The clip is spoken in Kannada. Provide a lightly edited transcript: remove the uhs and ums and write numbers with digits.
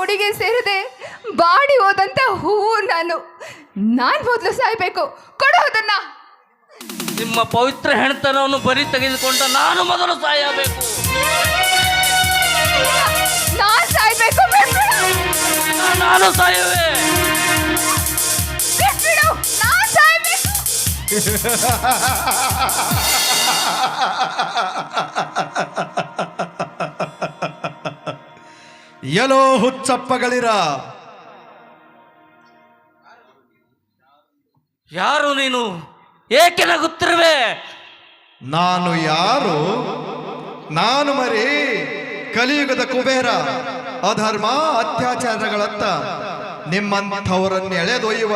ಮುಡಿಗೆ ಸೇರದೆ ಬಾಡಿ ಹೋದಂತ ಹೂವು ನಾನು ಮೊದಲು ಸಾಯ್ಬೇಕು. ಕೊಡು ಅದನ್ನ. ನಿಮ್ಮ ಪವಿತ್ರ ಹೆಣ್ತನವನ್ನು ಬರಿ ತೆಗೆದುಕೊಂಡ ನಾನು ಮೊದಲು ಸಾಯಬೇಕು. ನಾನು ಸಾಯ್ಬೇಕು. ನಾನು ಸಾಯುವೆ. ನಾನು ಸಾಯ್ಬೇಕು. ಎಲೋ ಹುಚ್ಚಪ್ಪಗಳಿರ, ಯಾರು ನೀನು? ಏಕೆ ನಗುತ್ತಿರುವೆ? ನಾನು ಯಾರು? ನಾನು ಮರಿ ಕಲಿಯುಗದ ಕುಬೇರ. ಅಧರ್ಮ ಅತ್ಯಾಚಾರಗಳತ್ತ ನಿಮ್ಮಂಥವರನ್ನು ಎಳೆದೊಯ್ಯುವ